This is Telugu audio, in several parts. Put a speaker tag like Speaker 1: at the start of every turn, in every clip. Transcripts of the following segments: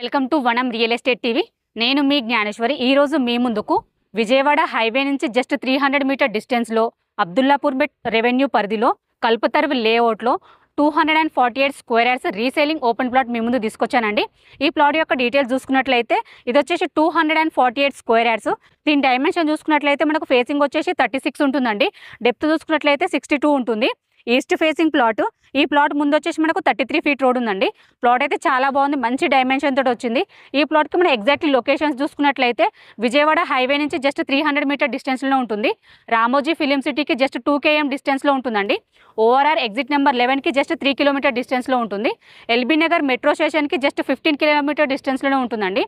Speaker 1: Welcome to Vanam real estate TV. నేను మీ జ్ఞానేశ్వరి. ఈరోజు మీ ముందుకు విజయవాడ హైవే నుంచి జస్ట్ 300 మీటర్ డిస్టెన్స్లో అబ్దుల్లాపూర్ మెట్ రెవెన్యూ పరిధిలో కల్పతరువు లేఅవుట్లో 248 square yards reselling open plot మీ ముందు తీసుకొచ్చానండి. ఈ ప్లాట్ యొక్క డీటెయిల్స్ చూసుకున్నట్లయితే ఇది వచ్చేసి 248 స్క్వేర్ యార్డ్స్. దీని డైమెన్షన్ చూసుకున్నట్లయితే మనకు ఫేసింగ్ వచ్చేసి 36 ఉంటుందండి. డెప్త్ చూసుకున్నట్లయితే 62 ఉంటుంది. East facing plot. ఈ ప్లాట్ ముందు వచ్చేసి మనకు 33 ఫీట్ రోడ్ ఉందండి. ప్లాట్ అయితే చాలా బాగుంది, మంచి డైమెన్షన్ తోటి వచ్చింది. ఈ ప్లాట్కి మనం ఎగ్జాక్ట్లీ లొకేషన్స్ చూసుకున్నట్లయితే విజయవాడ హైవే నుంచి జస్ట్ 300 మీటర్ డిస్టెన్స్లో ఉంటుంది. రామోజీ ఫిలిం సిటీకి జస్ట్ 2 km డిస్టెన్స్లో ఉంటుందండి. ఓఆర్ఆర్ ఎగ్జిట్ నెంబర్ 11కి జస్ట్ 3 కిలోమీటర్ డిస్టెన్స్లో ఉంటుంది. ఎల్బీ నగర్ మెట్రో స్టేషన్కి జస్ట్ 15 కిలోమీటర్ డిస్టెన్స్లోనే ఉంటుందండి.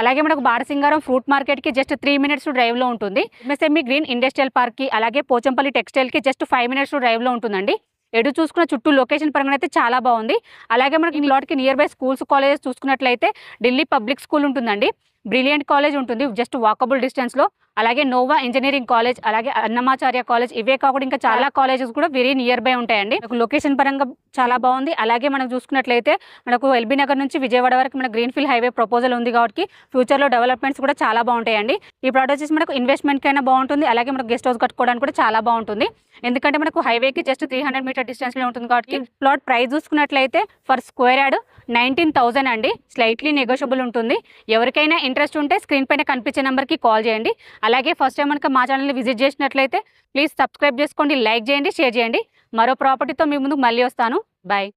Speaker 1: అలాగే మనకు బారసింగారం ఫ్రూట్ మార్కెట్కి జస్ట్ 3 మినిట్స్ డ్రైవ్లో ఉంటుంది. ఎంఎస్ఎంఈ గ్రీన్ ఇండస్ట్రియల్ పార్క్కి అలాగే పోచంపల్లి టెక్స్టైల్కి జస్ట్ 5 మినిట్స్ డ్రైవ్లో ఉంటుందండి. ఎటు చూసుకున్న చుట్టూ లొకేషన్ పరంగా అయితే చాలా బాగుంది. అలాగే మనకి ఈ ప్లాట్కి నియర్ బై స్కూల్స్ కాలేజెస్ చూసుకున్నట్లయితే ఢిల్లీ పబ్లిక్ స్కూల్ ఉంటుందండి, బ్రిలియంట్ కాలేజ్ ఉంటుంది జస్ట్ వాకబుల్ డిస్టెన్స్లో, అలాగే నోవా ఇంజనీరింగ్ కాలేజ్, అలాగే అన్నమాచార్య కాలేజ్, ఇవే కాకుండా ఇంకా చాలా కాలేజెస్ కూడా వెరీ నియర్ బై ఉంటాయండి. లొకేషన్ పరంగా చాలా బాగుంది. అలాగే మనం చూసుకున్నట్లయితే మనకు ఎల్బీ నగర్ నుంచి విజయవాడ వరకు మన గ్రీన్ఫీల్డ్ హైవే ప్రపోజల్ ఉంది కాబట్టి ఫ్యూచర్లో డెవలప్మెంట్స్ కూడా చాలా బాగుంటాయండి. ఈ ప్లాట్ వచ్చేసి మనకు ఇన్వెస్ట్మెంట్కి అయినా బాగుంటుంది, అలాగే మనకు గెస్ట్ హౌస్ కట్టుకోవడానికి కూడా చాలా బాగుంటుంది. ఎందుకంటే మనకు హైవేకి జస్ట్ 300 మీటర్ డిస్టెన్స్లో ఉంటుంది కాబట్టి. ప్లాట్ ప్రైస్ చూసుకున్నట్లయితే ఫర్ స్క్వేర్ యార్డ్ 19,000 అండి. స్లైట్లీ నెగోషియబుల్ ఉంటుంది. ఎవరికైనా ఇంట్రెస్ట్ ఉంటే స్క్రీన్ పైన కనిపించే నెంబర్కి కాల్ చేయండి. అలాగే ఫస్ట్ టైం కనుక మా ఛానల్ని విజిట్ చేసినట్లయితే ప్లీజ్ సబ్స్క్రైబ్ చేసుకోండి, లైక్ చేయండి, షేర్ చేయండి. మరో ప్రాపర్టీతో మీ ముందుకు మళ్ళీ వస్తాను. బాయ్.